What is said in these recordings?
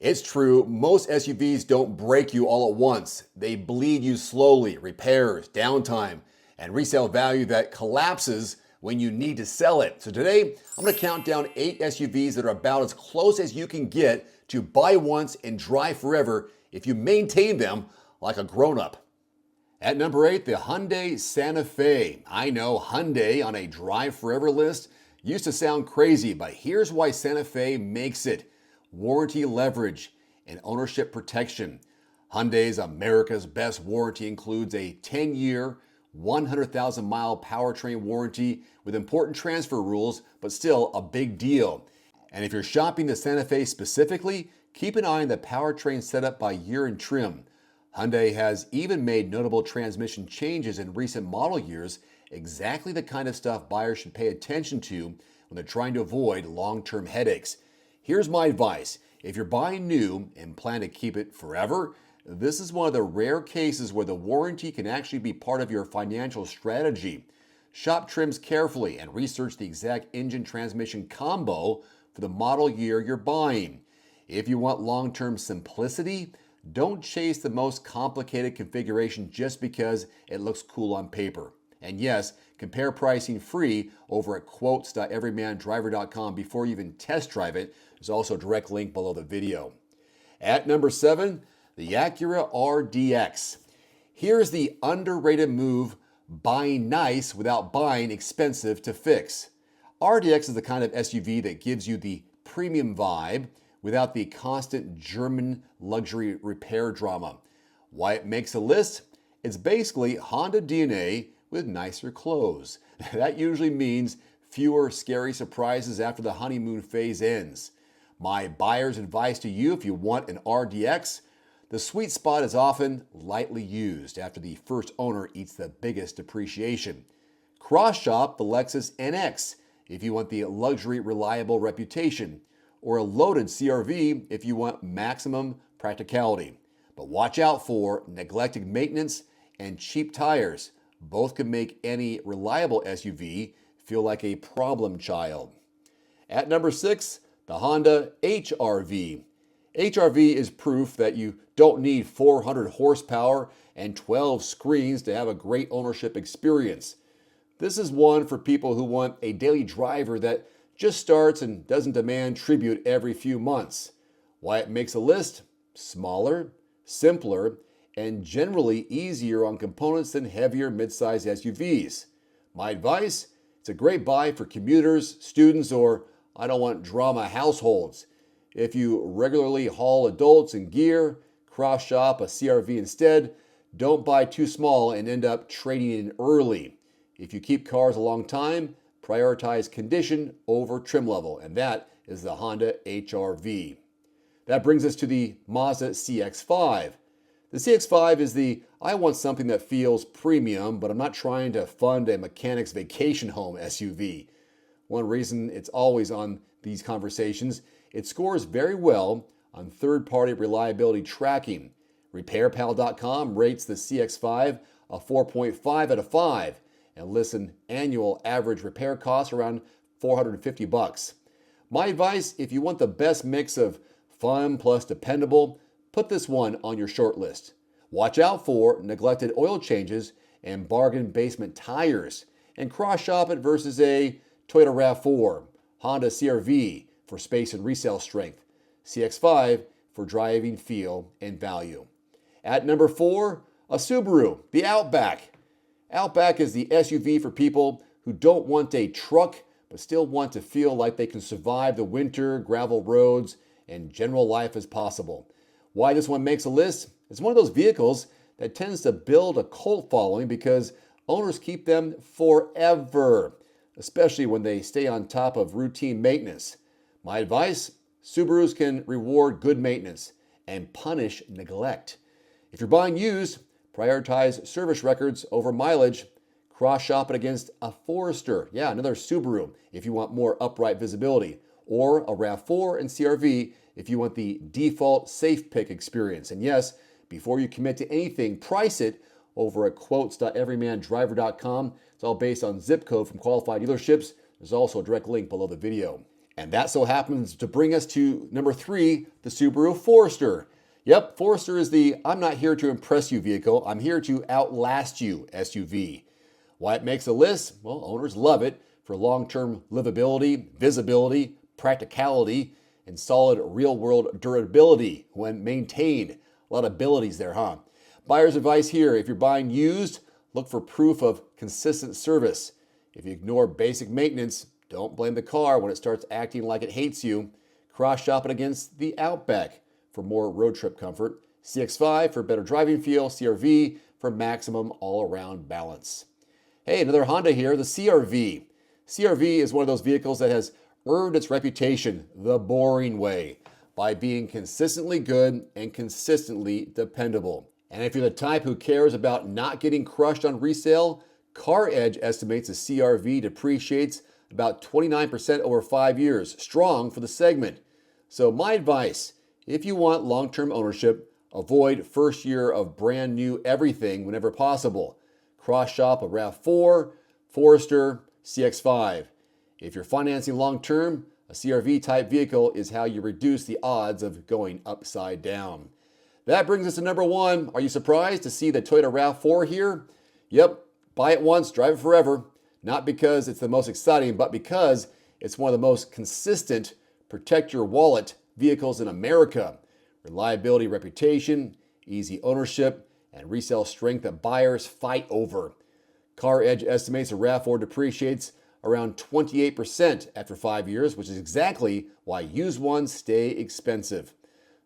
It's true, most SUVs don't break you all at once. They bleed you slowly, repairs, downtime, and resale value that collapses when you need to sell it. So today, I'm gonna count down 8 SUVs that are about as close as you can get to buy once and drive forever if you maintain them like a grown-up. At number 8, the Hyundai Santa Fe. I know Hyundai on a drive forever list used to sound crazy, but here's why Santa Fe makes it. Warranty leverage and ownership protection. Hyundai's America's Best warranty includes a 10-year, 100,000-mile powertrain warranty with important transfer rules, but still a big deal. And if you're shopping the Santa Fe specifically, keep an eye on the powertrain setup by year and trim. Hyundai has even made notable transmission changes in recent model years, exactly the kind of stuff buyers should pay attention to when they're trying to avoid long-term headaches. Here's my advice. If you're buying new and plan to keep it forever, this is one of the rare cases where the warranty can actually be part of your financial strategy. Shop trims carefully and research the exact engine transmission combo for the model year you're buying. If you want long-term simplicity, don't chase the most complicated configuration just because it looks cool on paper. And yes, compare pricing free over at quotes.everymandriver.com before you even test drive it. There's also a direct link below the video. At number 7, the Acura RDX. Here's the underrated move, buying nice without buying expensive to fix. RDX is the kind of SUV that gives you the premium vibe without the constant German luxury repair drama. Why it makes a list? It's basically Honda DNA with nicer clothes. That usually means fewer scary surprises after the honeymoon phase ends. My buyer's advice to you if you want an RDX, the sweet spot is often lightly used after the first owner eats the biggest depreciation. Cross-shop the Lexus NX if you want the luxury reliable reputation, or a loaded CRV if you want maximum practicality. But watch out for neglected maintenance and cheap tires. Both can make any reliable SUV feel like a problem child. At number 6, the Honda HR-V. HR-V is proof that you don't need 400 horsepower and 12 screens to have a great ownership experience. This is one for people who want a daily driver that just starts and doesn't demand tribute every few months. Why it makes a list? Smaller, simpler, and generally easier on components than heavier midsize SUVs. My advice? It's a great buy for commuters, students, or I don't want drama households. If you regularly haul adults and gear, cross-shop a CRV instead. Don't buy too small and end up trading in early. If you keep cars a long time, prioritize condition over trim level, and that is the Honda HR-V. That brings us to the Mazda CX-5. The CX-5 is the I want something that feels premium, but I'm not trying to fund a mechanic's vacation home SUV. One reason it's always on these conversations, it scores very well on third-party reliability tracking. RepairPal.com rates the CX-5 a 4.5 out of 5 and lists an annual average repair cost around $450. My advice, if you want the best mix of fun plus dependable, put this one on your short list. Watch out for neglected oil changes and bargain basement tires, and cross-shop it versus a Toyota RAV4, Honda CR-V for space and resale strength, CX-5 for driving feel and value. At number 4, a Subaru, the Outback. Outback is the SUV for people who don't want a truck but still want to feel like they can survive the winter, gravel roads, and general life as possible. Why this one makes a list? It's one of those vehicles that tends to build a cult following because owners keep them forever, especially when they stay on top of routine maintenance. My advice? Subarus can reward good maintenance and punish neglect. If you're buying used, prioritize service records over mileage. Cross-shop it against a Forester, another Subaru, if you want more upright visibility, or a RAV4 and CRV if you want the default safe pick experience. And yes, before you commit to anything, price it over at quotes.everymandriver.com. It's all based on zip code from qualified dealerships. There's also a direct link below the video. And that so happens to bring us to number 3, the Subaru Forester. Yep, Forester is the I'm not here to impress you vehicle, I'm here to outlast you SUV. Why it makes a list? Well, owners love it for long-term livability, visibility, practicality, and solid real-world durability when maintained. A lot of abilities there, huh? Buyer's advice here, if you're buying used, look for proof of consistent service. If you ignore basic maintenance, don't blame the car when it starts acting like it hates you. Cross-shop it against the Outback for more road trip comfort, CX-5 for better driving feel, CR-V for maximum all-around balance. Hey, another Honda here, the CR-V. CR-V is one of those vehicles that has earned its reputation the boring way by being consistently good and consistently dependable. And if you're the type who cares about not getting crushed on resale, CarEdge estimates the CR-V depreciates about 29% over 5 years, strong for the segment. So my advice, if you want long-term ownership, avoid first year of brand new everything whenever possible. Cross-shop a RAV4, Forester, CX-5. If you're financing long-term, a CR-V type vehicle is how you reduce the odds of going upside down. That brings us to number 1. Are you surprised to see the Toyota RAV4 here? Yep, buy it once, drive it forever. Not because it's the most exciting, but because it's one of the most consistent protect your wallet vehicles in America. Reliability, reputation, easy ownership, and resale strength that buyers fight over. CarEdge estimates a RAV4 depreciates around 28% after 5 years, which is exactly why used ones stay expensive.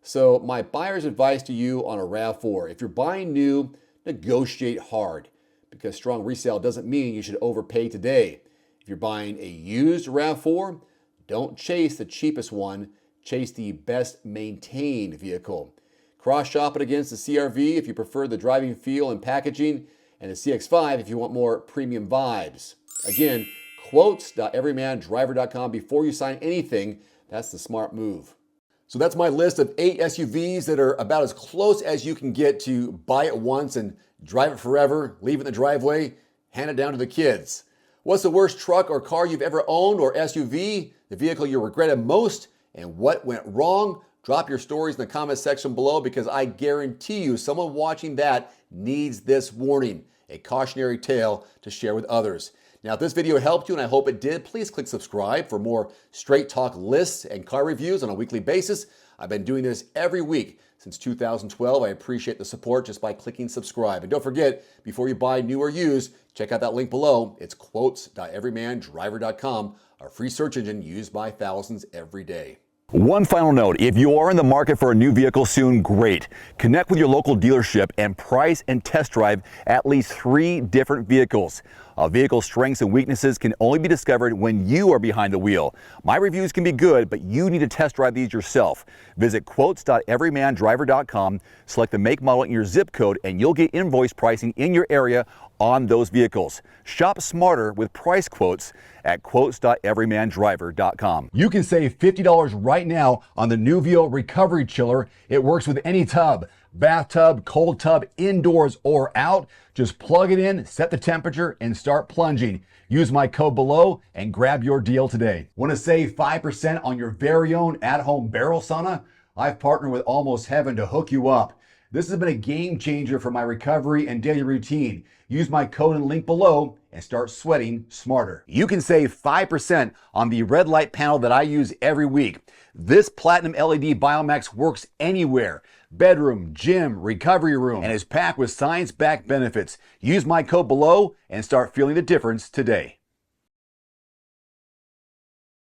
So my buyer's advice to you on a RAV4, if you're buying new, negotiate hard, because strong resale doesn't mean you should overpay today. If you're buying a used RAV4, don't chase the cheapest one, chase the best maintained vehicle. Cross-shop it against the CR-V if you prefer the driving feel and packaging, and the CX-5 if you want more premium vibes. Again, quotes.everymandriver.com before you sign anything. That's the smart move. So that's my list of 8 SUVs that are about as close as you can get to buy it once and drive it forever, leave it in the driveway, hand it down to the kids. What's the worst truck or car you've ever owned, or SUV? The vehicle you regretted most, and what went wrong? Drop your stories in the comment section below, because I guarantee you someone watching that needs this warning, a cautionary tale to share with others. Now, if this video helped you, and I hope it did, please click subscribe for more straight talk lists and car reviews on a weekly basis. I've been doing this every week since 2012. I appreciate the support just by clicking subscribe. And don't forget, before you buy new or used, check out that link below. It's quotes.everymandriver.com, our free search engine used by thousands every day. One final note, if you are in the market for a new vehicle soon, great. Connect with your local dealership and price and test drive at least 3 different vehicles. A vehicle's strengths and weaknesses can only be discovered when you are behind the wheel. My reviews can be good, but you need to test drive these yourself. Visit quotes.everymandriver.com, select the make, model, and your zip code, and you'll get invoice pricing in your area on those vehicles. Shop smarter with price quotes at quotes.everymandriver.com. You can save $50 right now on the Nuvio Recovery Chiller. It works with any tub, bathtub, cold tub, indoors or out. Just plug it in, set the temperature, and start plunging. Use my code below and grab your deal today. Want to save 5% on your very own at-home barrel sauna? I've partnered with Almost Heaven to hook you up. This has been a game changer for my recovery and daily routine. Use my code and link below and start sweating smarter. You can save 5% on the red light panel that I use every week. This platinum LED Biomax works anywhere, bedroom, gym, recovery room, and is packed with science-backed benefits. Use my code below and start feeling the difference today.